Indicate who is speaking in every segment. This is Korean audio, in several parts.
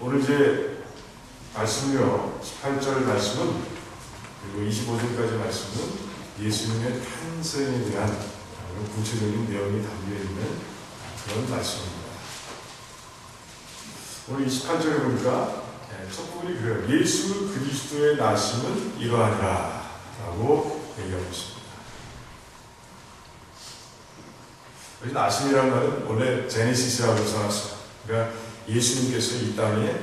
Speaker 1: 오늘 이제 말씀이요. 18절 말씀은 그리고 25절까지 말씀은 예수님의 탄생에 대한 구체적인 내용이 담겨있는 그런 말씀입니다. 오늘 28절에 보니까 첫 부분이 그래요. 예수 그리스도의 나심은 이러하니라 라고 얘기하고 있습니다. 여기 나심이라는 말은 원래 제네시스라고 써놨어요. 그러니까 예수님께서 이 땅에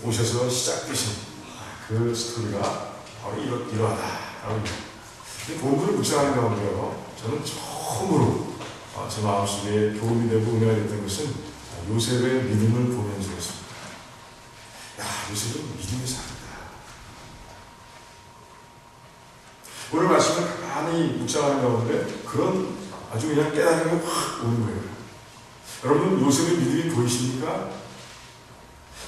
Speaker 1: 오셔서 시작되신 그 스토리가 바로 이러하다라고 얘기합니다. 본문을 묵상하는 가운데요, 저는 처음으로 제 마음속에 교훈이 되고 은혜가 됐던 것은 요셉의 믿음을 보면서였습니다. 야, 요셉은 믿음이 살다. 오늘 말씀을 가만히 묵상하는 가운데 그런 아주 그냥 깨달음이 확 오는 거예요. 여러분, 요셉의 믿음이 보이십니까?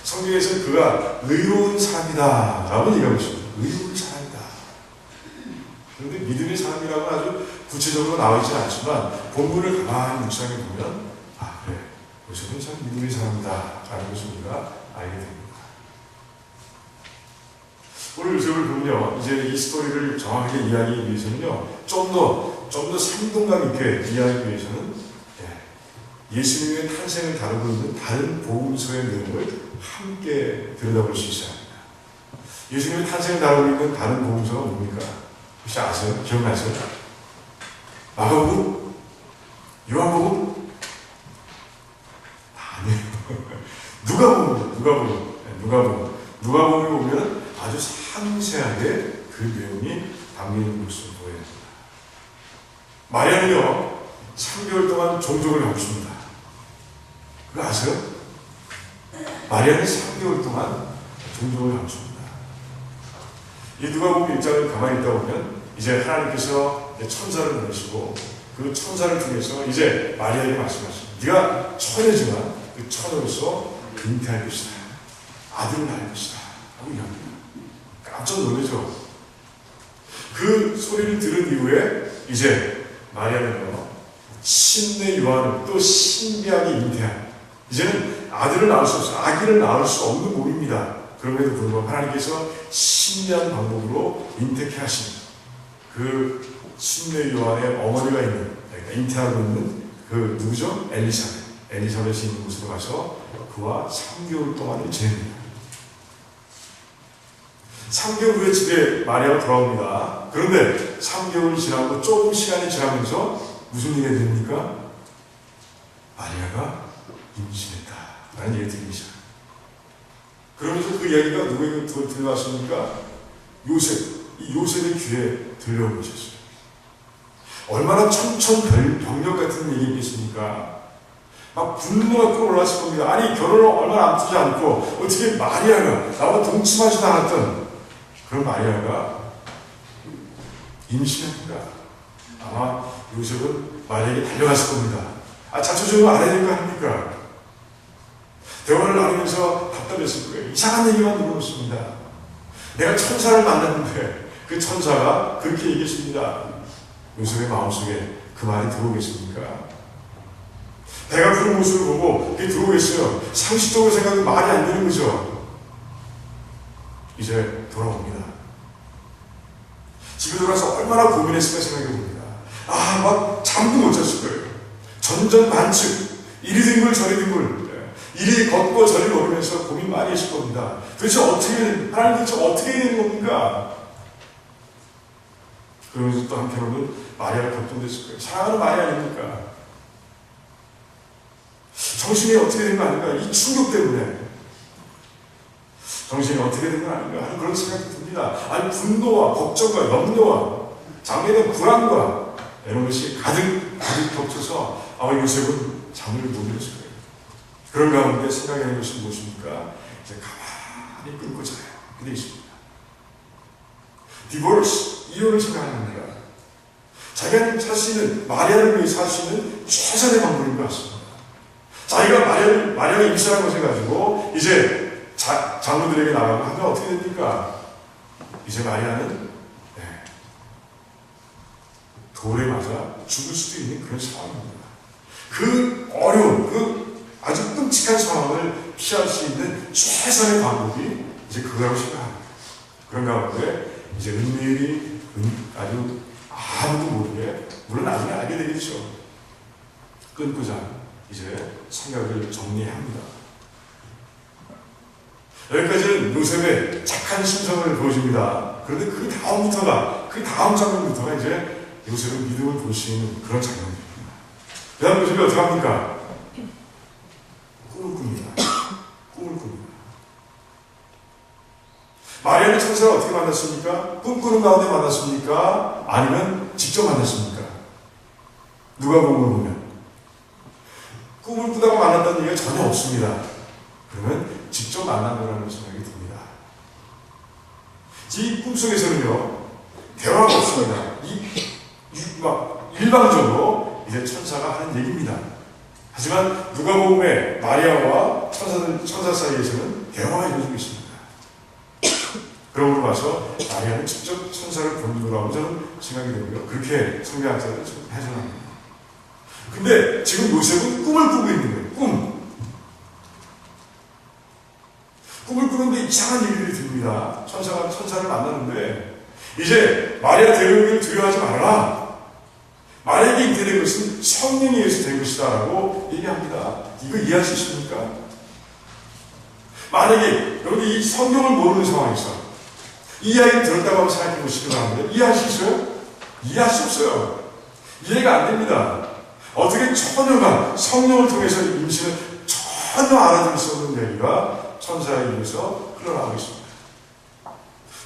Speaker 1: 성경에서 그가 의로운 사람이다 라고 얘기하고 있습니다. 의로운 사람이다. 그런데 믿음의 사람이라고 아주 구체적으로 나오지 않지만 본문을 가만히 묵상해 보면 그래, 요셉은 참 믿음의 사람이다 라는 것을 우리가 알게 됩니다. 오늘 요셉을 보면요, 이제 이 스토리를 정확하게 이해하기 위해서는요, 좀 더 생동감 있게 이해하기 위해서는 예수님의 탄생을 다루고 있는 다른 복음서의 내용을 함께 들여다볼 수 있어야 합니다. 예수님의 탄생을 다루고 있는 다른 복음서가 뭡니까? 혹시 아세요? 기억나세요? 마가복음? 요한복음? 아니에요. 누가복음을 보면 아주 상세하게 그 내용이 담겨있는 것을 보여야 됩니다. 마리아는요, 3개월 동안 종족을 감춥니다. 그거 아세요? 마리아는 3개월 동안 종족을 감춥니다. 이 누가복음 1장을 가만히 있다 보면 이제 하나님께서 천사를 보내시고 그 천사를 통해서 이제 마리아에게 말씀하십니다. 네가 처녀지만 그 처녀로서 잉태할 것이다. 아들을 낳을 것이다. 하고 이야기합니다. 깜짝 놀라죠. 그 소리를 들은 이후에 이제 마리아는요, 신내 요한을 또 신비하게 잉태한, 이제는 아들을 낳을 수 없어요. 아기를 낳을 수 없는 몸입니다. 그럼에도 불구하고 하나님께서 신비한 방법으로 잉태케 하신 그 신내 요한의 어머니가 있는, 그러니까 잉태하고 있는 그 누구죠? 엘리사벳이 있는 곳으로 가서 그와 3개월 동안을 지냅니다. 3개월 후에 집에 마리아가 돌아옵니다. 그런데 3개월이 지나고 조금 시간이 지나면서 무슨 일이 됩니까? 마리아가 임신했다 라는 얘기를 들으기 시작합니다. 그러면서 그 이야기가 누구에게 들려왔습니까? 이 요셉의 귀에 들려온 것이었어요. 얼마나 천천벽력 같은 얘기겠습니까? 막 분노가 끌어올랐을 겁니다. 아니, 결혼을 얼마 앞두지 않고 어떻게 마리아가 나와 동침하지도 않았던 그런 마리아가 임신합니다. 아마 요셉은 마리아에게 달려갔을 겁니다. 자초적으로 알아야 될 거 아닙니까? 대화를 나누면서 답답했을 거예요. 이상한 얘기만 들어오습니다. 내가 천사를 만났는데 그 천사가 그렇게 얘기했습니다. 요셉의 마음속에 그 말이 들어오겠습니까? 내가 그런 모습을 보고 그게 들어오겠어요. 상식적으로 생각하면 말이 안 되는 거죠. 이제 돌아옵니다. 집에 돌아서 얼마나 고민했을까 생각해봅니다. 막 잠도 못 잤을 거예요. 전전반측, 이리 뒹굴 저리 뒹굴, 이리 걷고 저리 걸으면서 고민 많이 했을 겁니다. 하나님 도대체 어떻게 해야 되는 겁니까? 그러면서 또 한편으로는 마리아가 격동됐을 거예요. 사랑하는 마리아 아닙니까? 정신이 어떻게 된 거 아닌가? 이 충격 때문에 정신이 어떻게 된 거 아닌가 하는 그런 생각이 듭니다. 아니, 분노와 걱정과 염려와 장래에 대한 불안과 이런 것이 가득 겹쳐서 요셉은 잠을 못 이뤘을 거예요. 그런 가운데 생각하는 것이 무엇입니까? 이제 가만히 끊고 자요. 그게 있습니다. 디보르스, 이혼을 생각하는 겁니다. 자기가 살 수 있는, 마리아를 위해서 할 수 있는 최선의 방법인 것 같습니다. 자기가 마리아가 임신한 것을 가지고 이제 장로들에게 나가고 하면 어떻게 됩니까? 이제 마리아는 돌에 맞아 죽을 수도 있는 그런 상황입니다. 그 어려운, 그 아주 끔찍한 상황을 피할 수 있는 최선의 방법이 이제 그거라고 생각합니다. 그런 가운데 이제 은밀히 아주 아무도 모르게, 물론 나중에 알게 되겠죠. 끊고자 이제 생각을 정리해야 합니다. 여기까지는 요셉의 착한 심성을 보여줍니다. 그런데 그 다음 장면부터가 이제 요셉의 믿음을 볼 수 있는 그런 장면입니다. 그 다음 요셉이 어떻게 합니까? 꿈을 꿉니다. 꿈을 꿉니다. 마리아는 천사를 어떻게 만났습니까? 꿈꾸는 가운데 만났습니까? 아니면 직접 만났습니까? 누가복음을 보면 꿈을 꾸다가 만났다는 얘기가 전혀 없습니다. 그러면 직접 만난 거라는 생각이 듭니다. 이 꿈속에서는요, 대화가 없습니다. 일방적으로 이제 천사가 하는 얘기입니다. 하지만 누가복음의 마리아와 천사 사이에서는 대화가 이루어지고 있습니다. 그러므로 봐서 마리아는 직접 천사를 본 거라고 저는 생각이 되고요. 그렇게 성경학자들은 해석합니다. 근데 지금 요셉은 꿈을 꾸고 있는 거예요. 꿈을 꾸는데 이상한 얘기들이 듭니다. 천사를 만나는데 이제 마리아 데려오기를 두려워하지 말아라. 마리아에게 잉태된 것은 성령에 의해서 된 것이다 라고 얘기합니다. 이거 이해할 수 있습니까? 만약에 여러분 이 성경을 모르는 상황에서 이 이야기를 들었다고 한번 생각해 보시기 바랍니다. 이해할 수 있어요? 이해할 수 없어요. 이해가 안 됩니다. 어떻게 처녀가 성령을 통해서 임신을 전혀 알아들을 수 없는 얘기가 천사에 의해서 흘러나오고 있습니다.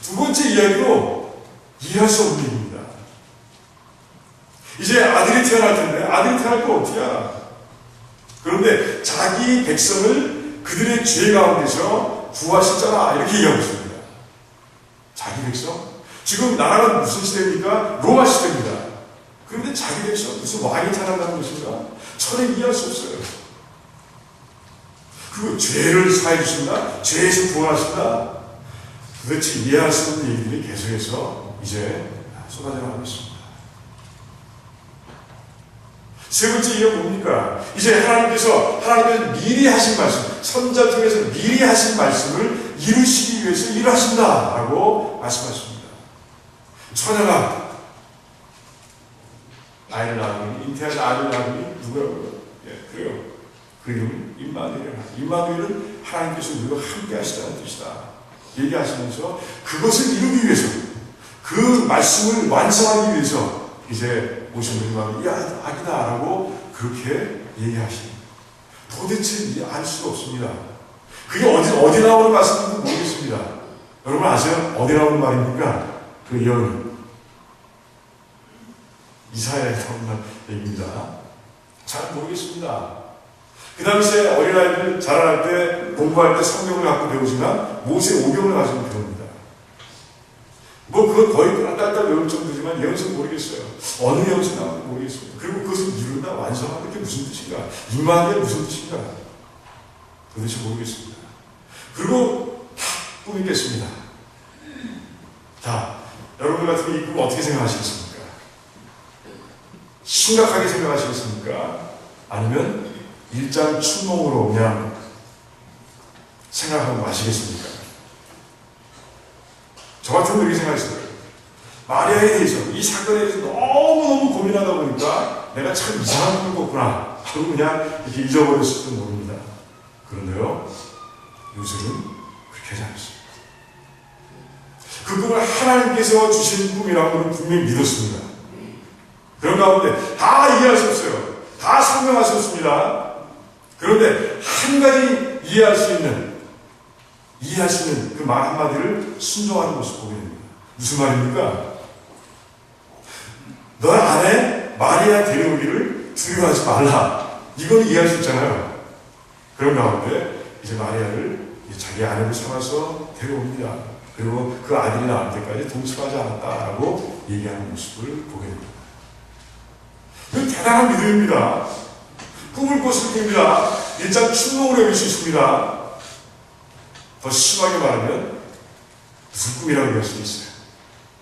Speaker 1: 두 번째 이야기도 이해할 수 없는 얘기입니다. 이제 아들이 태어날 텐데 아들이 태어날 거 어떻게 알아? 그런데 자기 백성을 그들의 죄 가운데서 구하셨잖아 이렇게 얘기하고 있습니다. 자기 백성? 지금 나라가 무슨 시대입니까? 로마 시대입니다. 그런데 자기 백성 무슨 왕이 태어난다는 것인가? 전혀 이해할 수 없어요. 그 죄를 사해 주신다? 죄에서 구원하신다? 도대체 이해할 수 없는 얘기들이 계속해서 이제 쏟아져 나오고 있습니다. 세 번째 이유가 뭡니까? 이제 하나님께서 미리 하신 말씀, 선자 통해서 미리 하신 말씀을 이루시기 위해서 일하신다라고 말씀하십니다. 처녀가 아이를 낳으니, 잉태한 아이를 낳으니 누구라고요? 예, 그래요. 그 이름은 임마누엘이라. 임마누엘은 하나님께서 우리와 함께 하시다는 뜻이다. 얘기하시면서 그것을 이루기 위해서, 그 말씀을 완성하기 위해서 이제 오신 분이 이 아기다라고 그렇게 얘기하십니다. 도대체 알 수가 없습니다. 그게 어디 나오는 말씀인지 모르겠습니다. 여러분 아세요? 어디 나오는 말입니까? 그 예언이 이사야에 나오는 얘기입니다. 잘 모르겠습니다. 그 당시에 어린아이들 자라날 때 공부할 때 성경을 갖고 배우지만 모세 오경을 가지고 배웁니다. 뭐 그건 거의 딸딸 외울 정도지만 예언서는 모르겠어요. 어느 예언서 나오는지 모르겠습니다. 그리고 그것을 이룬다, 완성한다, 그게 무슨 뜻인가? 임하는 게 무슨 뜻인가? 도대체 모르겠습니다. 그리고 다 꿈이겠습니다. 자, 여러분 같으면 이 꿈 어떻게 생각하시겠습니까? 심각하게 생각하시겠습니까? 아니면 일장 춘몽으로 그냥 생각하고 마시겠습니까? 저 같은 분이 생각했어요. 마리아에 대해서, 이 사건에 대해서 너무너무 고민하다 보니까 내가 참 이상한 꿈을 꿨구나 하고 그냥 이렇게 잊어버렸을지도 모릅니다. 그런데요, 요즘은 그렇게 하지 않습니다. 그 꿈을 하나님께서 주신 꿈이라고는 분명히 믿었습니다. 그런 가운데 다 이해할 수 없어요. 다 설명할 수 없습니다. 그런데 한 가지 이해할 수 있는 그 말 한마디를 순종하는 모습 보게 됩니다. 무슨 말입니까? 너 안에 마리아 데려오기를 두려워하지 말라. 이건 이해할 수 있잖아요. 그런 가운데 이제 마리아를 자기 아내로 삼아서 데려옵니다. 그리고 그 아들이 나올 때까지 동침하지 않았다라고 얘기하는 모습을 보게 됩니다. 그 대단한 믿음입니다. 꿈을 꿨을 꿈입니다. 일단 춘몽을 여길 수 있습니다. 더 심하게 말하면 무슨 꿈이라고 얘기할 수 있어요.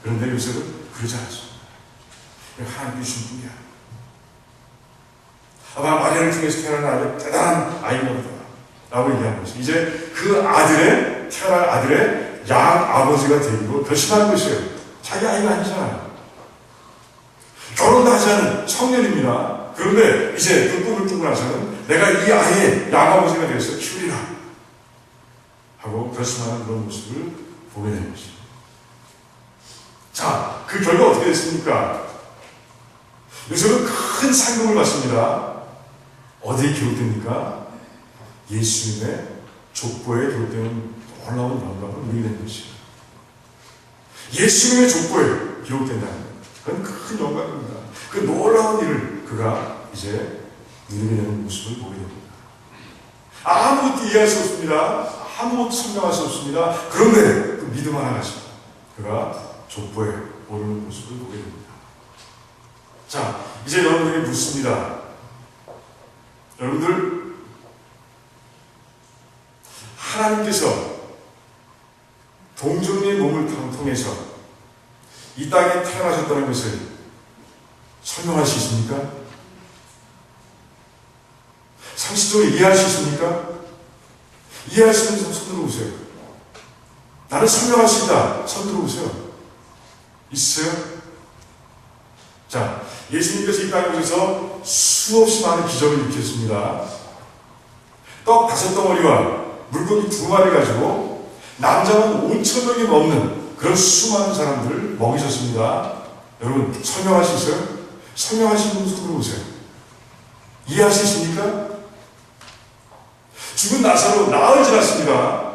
Speaker 1: 그런데 요셉은 그러지 않았습니다. 하나님께 주신 꿈이야. 아마 마리아를 통해서 태어난 아주 대단한 아이가 보다. 라고 얘기하는 것이죠. 이제 그 아들의, 태어날 아들의 양 아버지가 되기로 결심하는 것이에요. 자기 아이가 아니잖아요. 결혼도 하지 않은 청년입니다. 그런데 이제 그 꿈을 꾸고 나서는 내가 이 아이의 양 아버지가 되어서 키우리라 하고 결심하는 그런 모습을 보게 되는 것입니다. 자, 그 결과 어떻게 됐습니까? 요셉은 큰 상금을 받습니다. 어디에 기록됩니까? 예수님의 족보에 기록되는 놀라운 영광을 누리게 된 것이에요. 예수님의 족보에 기록된다는 것, 그건 큰 영광입니다. 그 놀라운 일을 그가 이제 누리게 되는 모습을 보게 됩니다. 아무것도 이해할 수 없습니다. 아무것도 설명할 수 없습니다. 그런데 그 믿음 하나 가지고 그가 족보에 오르는 모습을 보게 됩니다. 자, 이제 여러분들에게 묻습니다. 여러분들, 하나님께서 동정의 몸을 통해서 이 땅에 태어나셨다는 것을 설명할 수 있습니까? 상식적으로 이해할 수 있습니까? 이해할 수 있는 손 들어보세요. 나는 설명할 수 있다. 손 들어보세요. 있어요? 자, 예수님께서 이 땅에 오셔서 수없이 많은 기적을 일으켰습니다. 떡 5덩어리와 물고기 2마리 가지고 남자는 5,000명이 넘는 그런 수많은 사람들을 먹이셨습니다. 여러분, 설명할 수 있어요? 설명하시는 분 손 들어보세요. 이해할 수 있습니까? 죽은 나사로 나흘 지났습니다.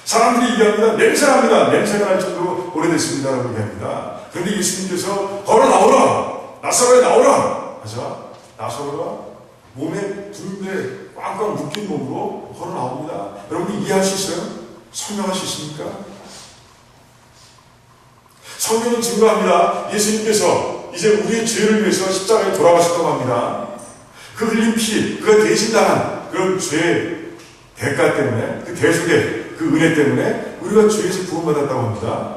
Speaker 1: 사람들이 얘기합니다. 냄새납니다. 냄새가 날 정도로 오래됐습니다. 라고 얘기합니다. 그런데 예수님께서 걸어 나오라! 나사로에 나오라! 하자 나사로가 몸에 붕대 꽝꽝 묶인 몸으로 걸어 나옵니다. 여러분 이해할 수 있어요? 설명할 수 있습니까? 성경은 증거합니다. 예수님께서 이제 우리의 죄를 위해서 십자가에 돌아가셨다고 합니다. 그 흘린 피, 그가 대신당한 그런 죄의 대가 때문에, 그 대속의 그 은혜 때문에 우리가 죄에서 구원받았다고 합니다.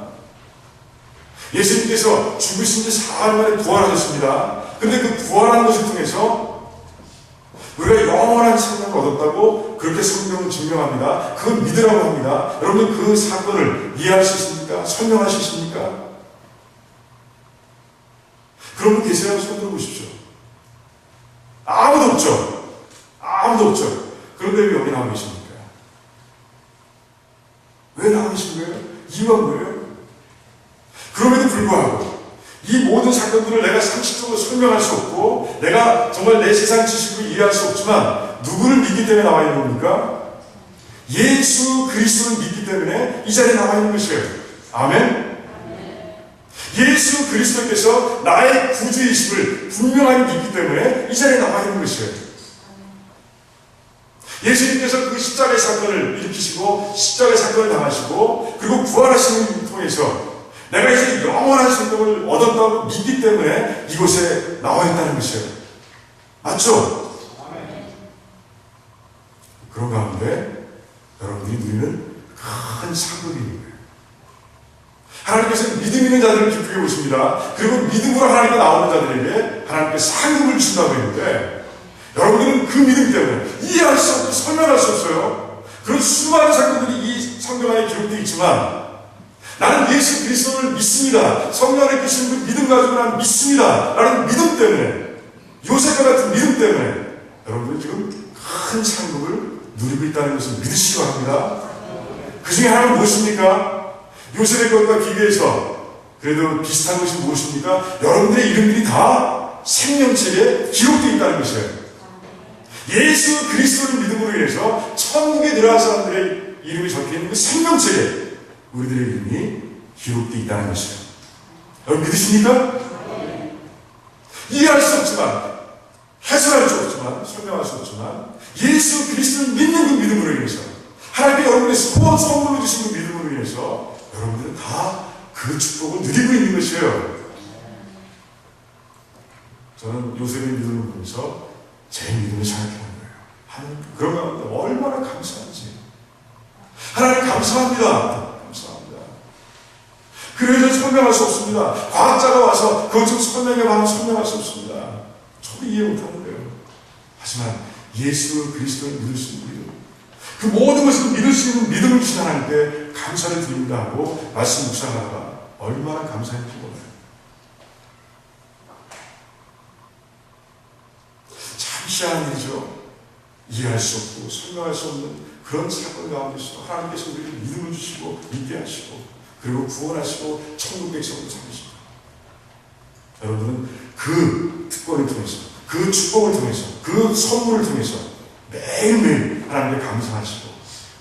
Speaker 1: 예수님께서 죽으신 지 사흘 만에 부활하셨습니다. 근데 그 부활한 것을 통해서 우리가 영원한 생명을 얻었다고 그렇게 성경은 증명합니다. 그건 믿으라고 합니다. 여러분 그 사건을 이해할 수 있습니까? 설명할 수 있습니까? 그런 분 계세요? 손 들어보십시오. 아무도 없죠. 아무도 없죠. 그런데 왜 여기 나와 계십니까? 왜 나와 계신 거예요? 이유가 뭐예요? 그럼에도 불구하고 이 모든 사건들을 내가 상식적으로 설명할 수 없고 내가 정말 내 세상 지식으로 이해할 수 없지만 누구를 믿기 때문에 나와 있는 겁니까? 예수 그리스도를 믿기 때문에 이 자리에 나와 있는 것이에요. 아멘? 예수 그리스도께서 나의 구주이심을 분명하게 믿기 때문에 이 자리에 나와 있는 것이에요. 예수님께서 그 십자가의 사건을 일으키시고 십자가의 사건을 당하시고 그리고 부활하시는 것을 통해서 내가 이제 영원한 생명을 얻었다고 믿기 때문에 이곳에 나와 있다는 것이에요. 맞죠? 그런 가운데 여러분들이 누리는 큰 상급이 있는 거예요. 하나님께서 믿음 있는 자들을 기쁘게 보십니다. 그리고 믿음으로 하나님께 나오는 자들에게 하나님께서 상급을 주신다고 했는데 여러분들은 그 믿음 때문에 이해할 수 없고 설명할 수 없어요. 그런 수많은 사건들이 이 성경 안에 기록되어 있지만 나는 예수 그리스도를 믿습니다. 성령 안에 계신 그 믿음 가지고 나는 믿습니다. 라는 믿음 때문에 요셉과 같은 믿음 때문에 여러분들은 지금 큰 상급을 누리고 있다는 것을 믿으시기 바랍니다. 그 중에 하나는 무엇입니까? 요셉의 것과 비교해서 그래도 비슷한 것이 무엇입니까? 여러분들의 이름들이 다 생명책에 기록되어 있다는 것이에요. 예수 그리스도를 믿음으로 인해서 천국에 들어간 사람들의 이름이 적혀있는 그 생명책에 우리들의 이름이 기록되어 있다는 것이에요. 여러분 믿으십니까? 이해할 수 없지만 해설할 수 없지만 설명할 수 없지만 예수 그리스도를 믿는 그 믿음으로 인해서 하나님께 여러분의 소원 선물로 주신 그 믿음으로 인해서 여러분들은 다 그 축복을 누리고 있는 것이에요. 저는 요셉의 믿음을 보면서 제 믿음을 생각하는 거예요. 하나님 그런 가운데 얼마나 감사한지. 하나님 감사합니다. 감사합니다. 그래서 설명할 수 없습니다. 과학자가 와서 그것 좀 설명해봐면 설명할 수 없습니다. 저도 이해 못하는 거예요. 하지만 예수 그리스도를 믿을 수 있는 우리는 그 모든 것을 믿을 수 있는 믿음을 주신 하나님께 감사를 드립니다 하고 말씀 묵상하다가 얼마나 감사했는지 몰라요. 참 희한한 일이죠. 이해할 수 없고 설명할 수 없는 그런 사건 가운데서 하나님께서 우리를 믿음을 주시고 믿게 하시고 그리고 구원하시고 천국 백성으로 삼으십니다. 여러분은 그 특권을 통해서 그 축복을 통해서 그 선물을 통해서 매일매일 하나님께 감사하시고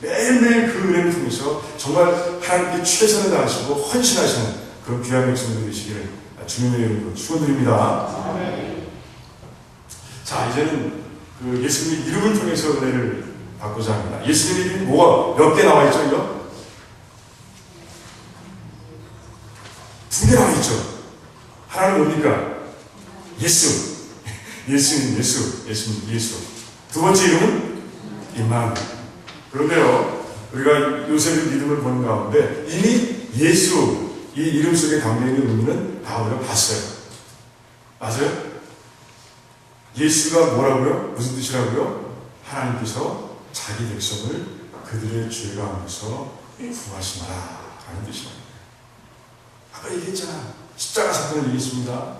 Speaker 1: 매일매일 그 은혜를 통해서 정말 하나님께 최선을 다하시고 헌신하시는 그런 귀한 백성들 되시기를 주님의 이름으로 축원드립니다. 자, 이제는 그 예수님의 이름을 통해서 은혜를 받고자 합니다. 예수님의 이름이 뭐가 몇 개 나와 있죠? 이거? 2개 나와 있죠. 하나는 뭡니까? 예수. 예수님, 예수. 두 번째 이름은 임마누엘. 그런데요, 우리가 요셉의 믿음을 보는 가운데 이미 예수, 이 이름 속에 담겨있는 의미는 다 우리가 봤어요. 맞아요? 예수가 뭐라고요? 무슨 뜻이라고요? 하나님께서 자기 백성을 그들의 죄 가운데서 구하시나라 라는 뜻입니다. 아까 얘기했잖아. 십자가 사건을 얘기했습니다.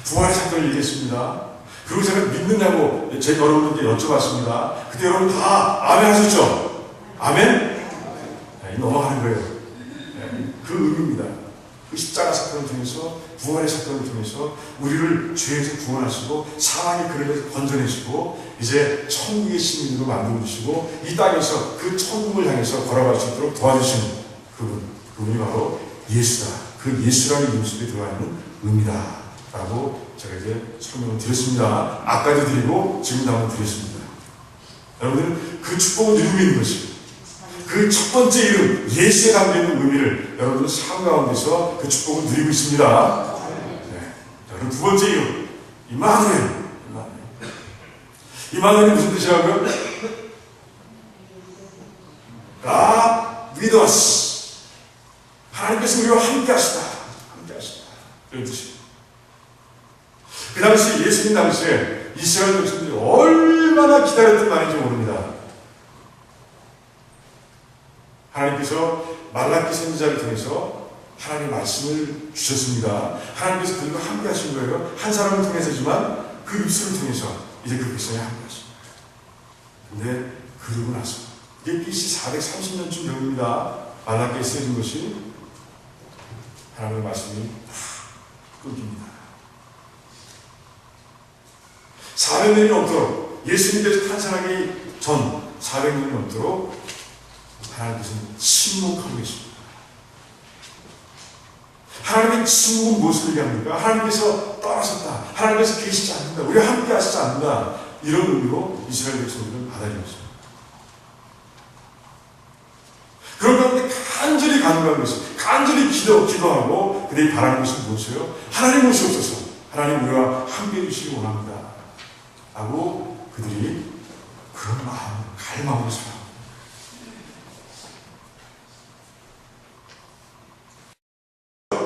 Speaker 1: 부활의 사건을 얘기했습니다. 그리고 제가 믿느냐고 제 여러분들께 여쭤봤습니다. 그때 여러분 다 아멘 하셨죠? 아멘? 네, 넘어가는 거예요. 네, 그 의미입니다. 그 십자가 사건을 통해서 부활의 사건을 통해서 우리를 죄에서 구원하시고 사망의 그릇에서 건져내시고 이제 천국의 시민으로 만들어주시고 이 땅에서 그 천국을 향해서 걸어갈 수 있도록 도와주시는 그분이 바로 예수다. 그 예수라는 이름 속에 들어가 있는 의미다 라고 제가 이제 설명을 드렸습니다. 아까도 드리고 지금도 한번 드렸습니다. 여러분들은 그 축복을 누리고 있는 것이 그 첫 번째 이름 예수에 담겨있는 의미를 여러분은 삶 가운데서 그 축복을 누리고 있습니다. 네. 여러분 두 번째 이름 임마누엘. 임마누엘이 무슨 뜻이라고요? God with us. 하나님께서 우리와 함께 하시다. 함께 하시다. 이런 뜻입니다. 그 당시 예수님 당시에 이스라엘 백성들이 얼마나 기다렸던 말인지 모릅니다. 하나님께서 말라기 선지자를 통해서 하나님의 말씀을 주셨습니다. 하나님께서 그들과 함께 하신 거예요. 한 사람을 통해서지만 그 입술을 통해서 이제 그 백성이 함께 하신 거예요. 근데 그러고 나서 이게 BC 430년쯤 되옵니다. 말라기에 쓰여진 것이 하나님의 말씀이 다 끊깁니다. 400년이 넘도록 예수님께서 탄생하기 전 400년이 넘도록 하나님께서는 침묵하고 계십니다. 하나님의 침묵은 무엇을 얘기합니까? 하나님께서 떠나셨다. 하나님께서 계시지 않는다. 우리와 함께 하시지 않는다. 이런 의미로 이스라엘 백성들은 받아들였습니다. 그런 가운데 간절히 간구한 것이 간절히 기도하고 그들이 바라는 것이 무엇이에요? 하나님 오시옵소서. 하나님 우리와 함께 해주시기 원합니다. 하고 그들이 그런 마음, 갈망으로 살아갑니다.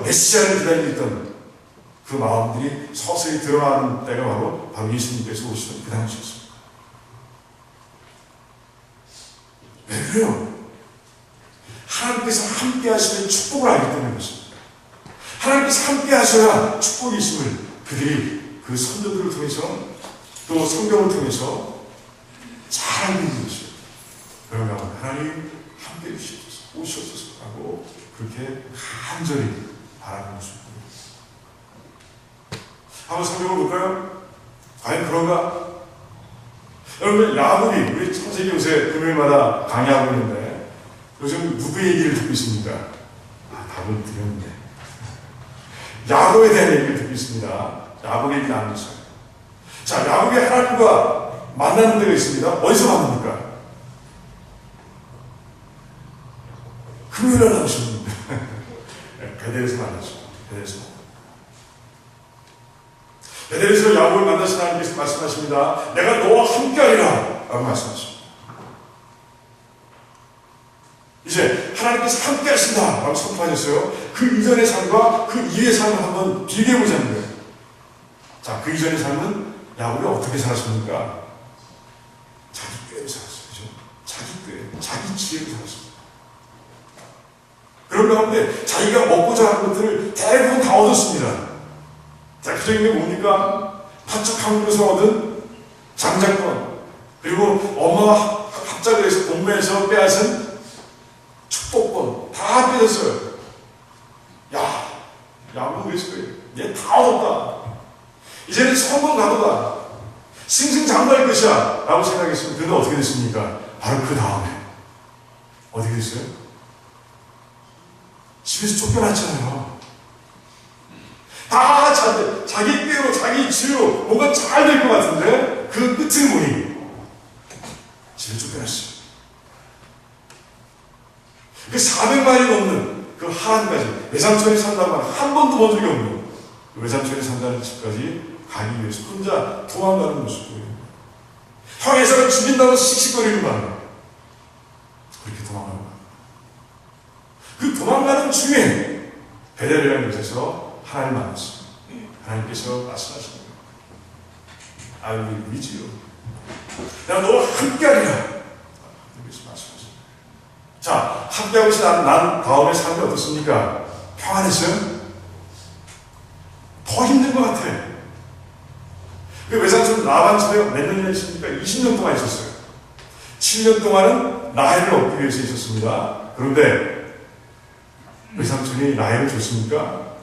Speaker 1: 메시아를 기다리고 있던 그 마음들이 서서히 드러나는 때가 바로 예수님께서 오시던 그 당시였습니다. 왜 그래요? 하나님께서 함께 하시는 축복을 알기 때문에 그렇습니다. 하나님께서 함께 하셔야 축복이 있음을 그들이 그 선조들을 통해서 또 성경을 통해서 잘 알고 있는 것이에요. 그러면 하나님 함께 해주시옵소서, 오시옵소서 하고 그렇게 간절히 바라는 모습입니다. 한번 성경을 볼까요? 과연 그런가? 여러분, 야곱이 우리 창세기 요새 금요일마다 강의하고 있는데 요즘 누구 얘기를 듣고 있습니까? 답을 드렸는데 야곱에 대한 얘기를 듣고 있습니다. 야곱 얘기 나누고 있어요. 자, 야곱이 하나님과 만나는 데가 있습니다. 어디서 만납니까? 금요일날 나오셨는데 베델에서 만났죠. 베델에서 야곱을 만나신 하나님께서 말씀하십니다. 내가 너와 함께하리라 라고 말씀하십니다. 이제 하나님께서 함께하신다 라고 선포하셨어요. 그 이전의 삶과 그 이후의 삶을 한번 비교해보자는 거예요. 자, 그 이전의 삶은 야곱이 어떻게 살았습니까? 자기 꾀로 살았어요. 그죠? 자기 지혜로 살았습니다. 그런 가운데 자기가 먹고자 하는 것들을 대부분 다 얻었습니다. 대표적인 게 뭡니까? 파축 항구에서 얻은 장자권, 그리고 엄마와 합작을 해서 공부해서 빼앗은 축복권 다 빼앗았어요. 야구는 그랬을 거예요. 얘 다 얻었다. 이제는 성공 가도다. 승승장구할 것이야 라고 생각했으면 그는 어떻게 됐습니까? 바로 그 다음에 어떻게 됐어요? 집에서 쫓겨났잖아요. 다 자기 꾀로 자기 지혜로 뭔가 잘 될 것 같은데 그 끝을 보니 집에 쫓겨났어요. 그 400마리 넘는 그 하란까지 외삼촌이 산다고 한 번도 본 적이 없는 그 외삼촌이 산다는 집까지 가기 위해서 혼자 도망가는 모습을 형에서는 죽인다고 씩씩거리는 거예요. 그렇게 도망가는 거예요. 그 도망가는 중에 베델이라는 곳에서 하나님 만났어요. 하나님께서 말씀하시는 거예요. I will be with you. 내가 너와 함께하리라. 하나님께서 말씀하시는 거예요. 자, 함께하고 있어 난 다음에 삶이 어떻습니까? 평안했어요? 더 힘든 것 같아. 그 외삼촌 라반 집에 몇 년이나 있습니까? 20년 동안 있었어요. 7년 동안은 나이를 얻기 위해서 있었습니다. 그런데 외삼촌이 나이를 줬으니까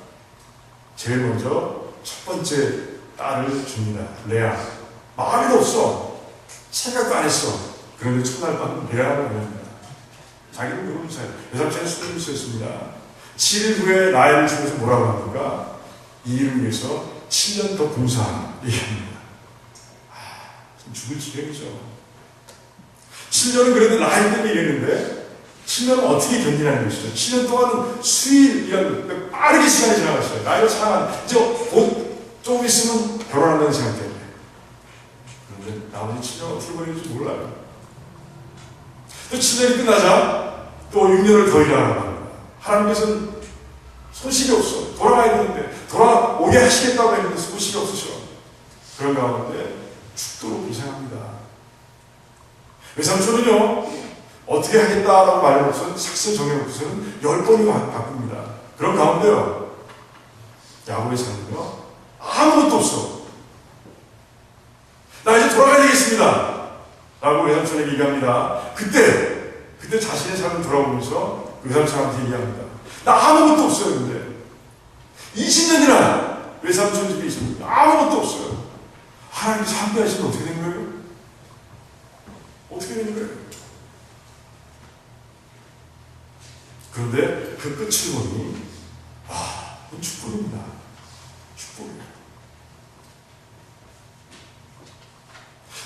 Speaker 1: 제일 먼저 첫 번째 딸을 줍니다. 레아. 마음에도 없어. 생각도 안 했어. 그런데 첫날 밤은 레아라고 합니다. 자기는 그런 사람. 외삼촌이 20세였습니다. 7일 후에 나이를 주면서 뭐라고 합니까? 이 일을 위해서 7년 더 봉사하라 얘기합니다. 죽을 지경이죠. 7년은 그래도 나이 때문에 이랬는데 7년은 어떻게 견디라는 것이죠. 7년 동안은 수일이라는 빠르게 시간이 지나갔어요. 나이가 차가 이제 곧 조금 있으면 결혼한다는 생각 때문에. 그런데 나머지 7년 어떻게 보내는지 몰라요. 또 7년이 끝나자 또 6년을 더 일하라고 합니다. 하나님께서는 소식이 없어. 돌아가야 되는데 돌아오게 하시겠다고 했는데 소식이 없으셔. 그런 가운데 죽도록 고생합니다. 외삼촌은요, 어떻게 하겠다라고 말해놓고서 삭스 정해놓고서는 10번이 바꿉니다. 그런 가운데요, 야곱의 삶은요, 아무것도 없어. 나 이제 돌아가야 되겠습니다. 라고 외삼촌에게 얘기합니다. 그때 자신의 삶을 돌아보면서 외삼촌한테 얘기합니다. 나 아무것도 없어요, 근데. 20년이나 외삼촌 집에 있습니다. 아무것도 없어요. 하나님께서 함께 하시면 어떻게 된 거예요? 어떻게 된 거예요? 그런데 그 끝을 보니, 그건 축복입니다. 축복입니다.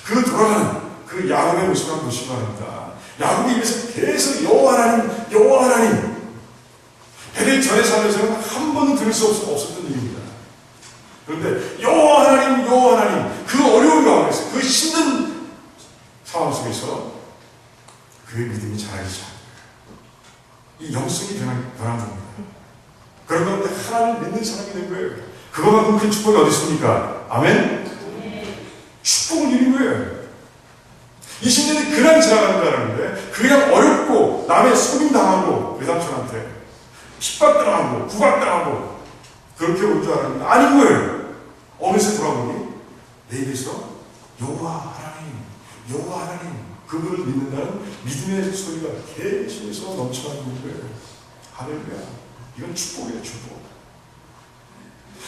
Speaker 1: 그 돌아가는 그 야곱의 모습을 한번 보시기 바랍니다. 야곱이 입에서 계속 여호와 하나님, 여호와 하나님. 베델 전의 삶에서는 한 번도 들을 수 없었던 일입니다. 그런데 여호와 하나님, 여호와 하나님, 그 어려운 가운데서, 그 힘든 상황 속에서 그의 믿음이 자라기 시작합니다. 이 영성이 변한 겁니다. 그런 가운데 하나님을 믿는 사람이 된 거예요. 그거만큼 큰 축복이 어디 있습니까? 아멘? 축복을 누린 거예요. 20년이 그냥 지나가는 줄 알았는데 그냥 어렵고 남의 속임당하고 외삼촌한테 핍박당하고 구박당하고 그렇게 올 줄 알았는데 아닌 거예요. 어느새 돌아보니 내 입에서 여호와 하나님, 여호와 하나님 그분을 믿는다는 믿음의 소리가 계속해서 넘쳐나는 거예요. 할렐루야. 이건 축복이에요, 축복.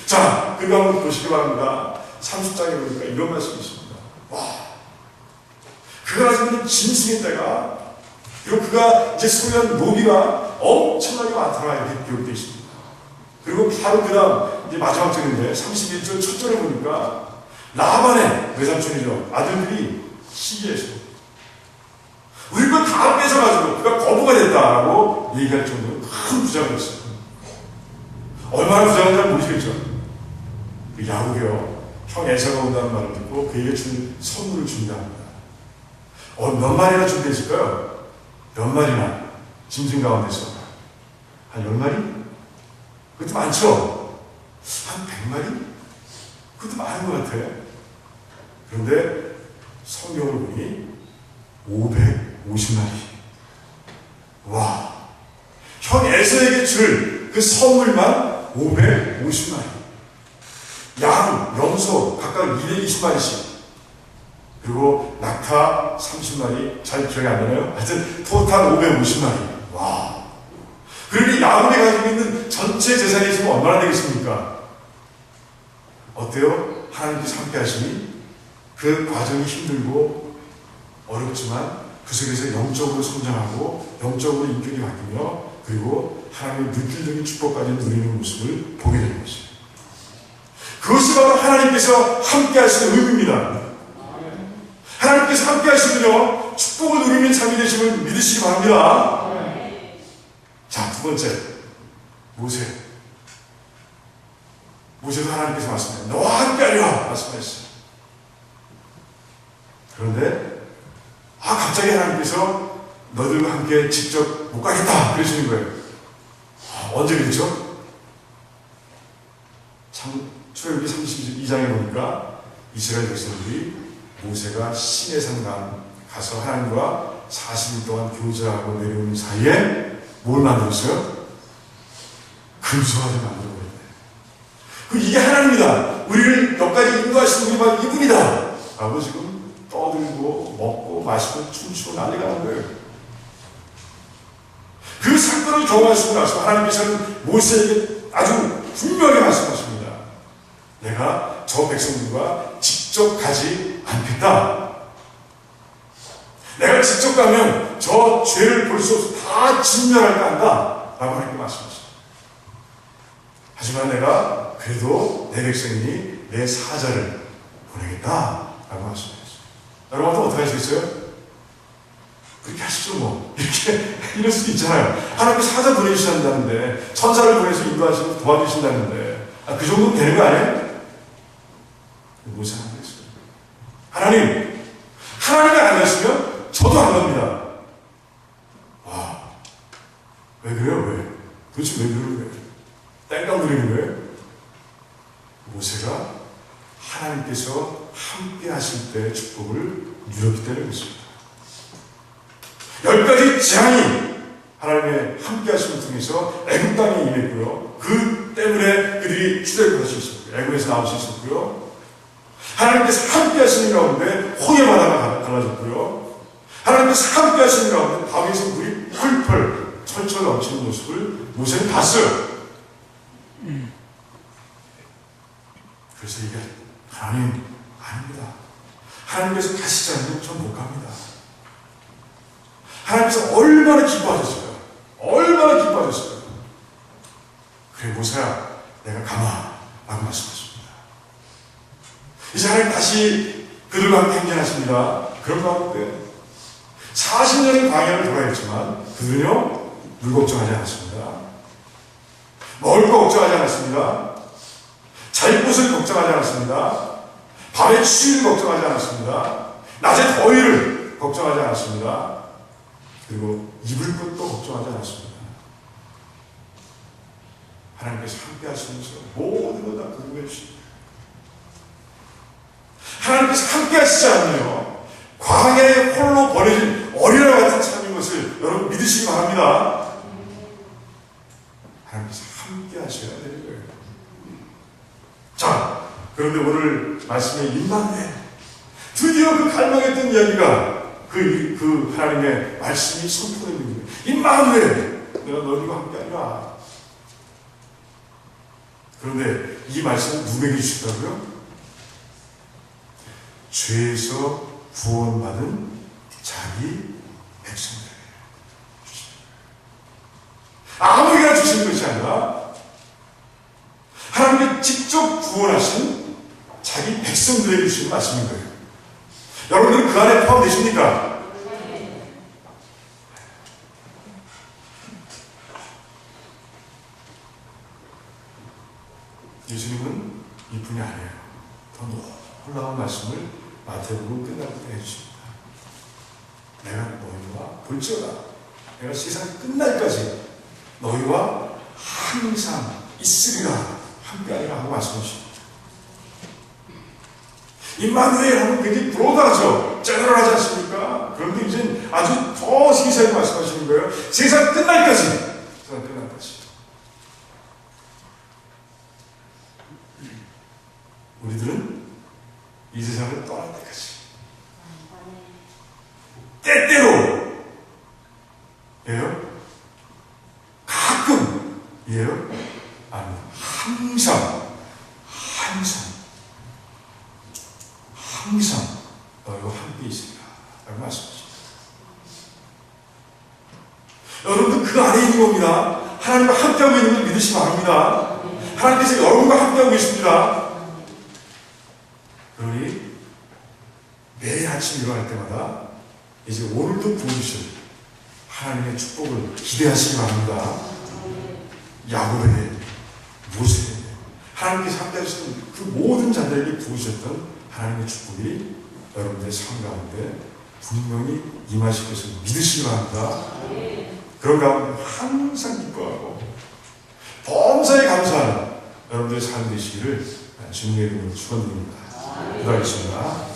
Speaker 1: 자, 그 가운데 보시기 바랍니다. 30장에 보니까 이런 말씀이 있습니다. 와, 그가 가지고 있는 짐승의 때가, 그리고 그가 이제 소유한 노비가 엄청나게 많더라 이렇게 기록되어 있습니다. 그리고 바로 그 다음 이제 마지막 절인데 31절 첫 절에 보니까 라반의 외삼촌이죠. 아들들이 시기해서 우리 거 다 뺏어가지고 그가 거부가 됐다라고 얘기할 정도로 큰 부자가 됐어요. 얼마나 부자인지 잘 모르시겠죠? 그 야곱이요, 형 에사가 온다는 말을 듣고 그에게 준 선물을 준다 합니다. 몇 마리나 준비했을까요? 몇 마리나 짐승 가운데서 한 10마리? 그것도 많죠? 한 100마리? 그것도 많은 것 같아요. 그런데 성경을 보니 550마리 줄 그 선물만 550마리. 양, 염소 각각 220마리씩. 그리고 낙타 30마리. 잘 기억이 안 나나요? 하여튼 토탈 550마리. 와. 그러니 야곱이 가지고 있는 전체 재산이 지금 얼마나 되겠습니까? 어때요? 하나님께서 함께 하시니 그 과정이 힘들고 어렵지만 그 속에서 영적으로 성장하고 영적으로 인격이 바뀌며 그리고 하나님의 물질적인 축복까지 누리는 모습을 보게 되는 것이에요. 그것이 바로 하나님께서 함께 하시는 의미입니다. 하나님께서 함께 하시면요 축복을 누리는 삶이 되심을 믿으시기 바랍니다. 자, 두 번째 모세도 하나님께서 말씀해요. 너와 함께하리라 말씀하셨어요. 그런데 갑자기 하나님께서 너들과 함께 직접 못 가겠다 그러시는 거예요. 언제 그랬죠? 출애굽기 32장에 보니까 이스라엘 백성들이 모세가 시내산 가서 하나님과 40일 동안 교제하고 내려오는 사이에 뭘 만들었어요? 금수화를 만들어버렸네. 이게 하나님이다. 우리를 여기까지 인도하시는 분이 바로 이분이다. 라고 지금 떠들고 먹고 마시고 춤추고 난리가 난 거예요. 그 사건을 경험하시고 나서 하나님께서는 모세에게 아주 분명히 말씀하십니다. 내가 저 백성들과 직접 가지 않겠다. 내가 직접 가면 저 죄를 볼 수 없어 다 진멸할까 한다. 라고 하나님께 말씀하십니다. 하지만 내가 그래도 내 백성이니 내 사자를 보내겠다. 라고 말씀하셨어요. 여러분도 어떻게 하시겠어요? 그렇게 하시죠 뭐. 이럴 수도 있잖아요. 하나님께 사자 보내주신다는데 천사를 보내서 인도하시고 도와주신다는데 그 정도면 되는 거 아니에요? 모세 안 그랬어요. 하나님이 안 하시면 저도 안 갑니다. 와, 왜 그래요? 왜? 도대체 왜 그러는 거예요? 땡깡 부리는 거예요? 모세가 하나님께서 함께 하실 때의 축복을 누렸기 때문에 그렇습니다. 10가지 재앙이 하나님의 함께 하심을 통해서 애굽 땅에 임했고요. 그 때문에 그들이 출애굽할 수 있었고요. 애굽에서 나올 수 있었고요. 하나님께서 함께 하시는 가운데 홍해 바다가 갈라졌고요. 하나님께서 함께 하시는 가운데 바위에서 물이 펄펄 철철 넘치는 모습을 모세는 봤어요. 그래서 이게 하나님 아닙니다. 하나님께서 가시지 않으면 전 못 갑니다. 하나님께서 얼마나 기뻐하셨어요. 얼마나 기뻐하셨어요. 그래 모세야 내가 가마 라고 말씀하십니다. 이제 하나님 다시 그들과 함께 행진하십니다. 그런 가운데 40년의 광야를 돌아했지만 그들은요 물 걱정하지 않았습니다. 먹을 거 걱정하지 않았습니다. 잘 곳을 걱정하지 않았습니다. 밤의 추위를 걱정하지 않았습니다. 낮의 더위를 걱정하지 않았습니다. 그리고 입을 것도 걱정하지 않았습니다. 하나님께서 함께 하시면서 모든 것 다 그루해 주십니다. 하나님께서 함께 하시지 않으며 광야에 홀로 버려진 어린아 같은 삶인 것을 여러분 믿으시기 바랍니다. 하나님께서 함께 하셔야 되는 거예요. 자, 그런데 오늘 말씀에 임마누엘 드디어 그 갈망했던 이야기가 그 하나님의 말씀이 선포되는 거예요. 임마누엘 내가 너희와 함께하리라. 그런데 이 말씀을 누구에게 주시더라고요? 죄에서 구원받은 자기 백성들에게 주십니다. 아무에게나 주시는 것이 아니라 하나님께 직접 구원하신 자기 백성들에게 주시는 말씀인 거예요. 여러분들은 그 안에 포함되십니까? 예수님은 이분이 아니에요. 더 놀라운 말씀을 마태복음 끝날 때 해주십니다. 내가 너희와 볼지어다. 내가 세상 끝날까지 너희와 항상 있으리라 함께하리라 하고 말씀하십니다. 임마누엘 하면 굉장히 브로드하죠. 제너럴하지 않습니까? 그런데 이제 아주 더 세세하게 말씀하시는 거예요. 세상 끝날까지. 세상 끝날까지. 때때로 예요? 가끔 예요? 아니 항상 너희와 함께 있으리라 라고 말씀하십니다. 여러분들 그 안에 있는 겁니다. 하나님과 함께하고 있는 걸 믿으시기 바랍니다. 하나님께서 여러분과 함께하고 계십니다. 그러니 매일 아침 일어날 때마다 이제 오늘도 부어주실 하나님의 축복을 기대하시기 바랍니다. 야곱에 모세에 하나님께서 함께 하시는 그 모든 자들에게 부으셨던 하나님의 축복이 여러분들의 삶 가운데 분명히 임하실 것을 믿으시기 바랍니다. 그런 가운데 항상 기뻐하고 범사에 감사하는 여러분들의 삶 되시기를 주님의 이름으로 축원드립니다. 기도하겠습니다.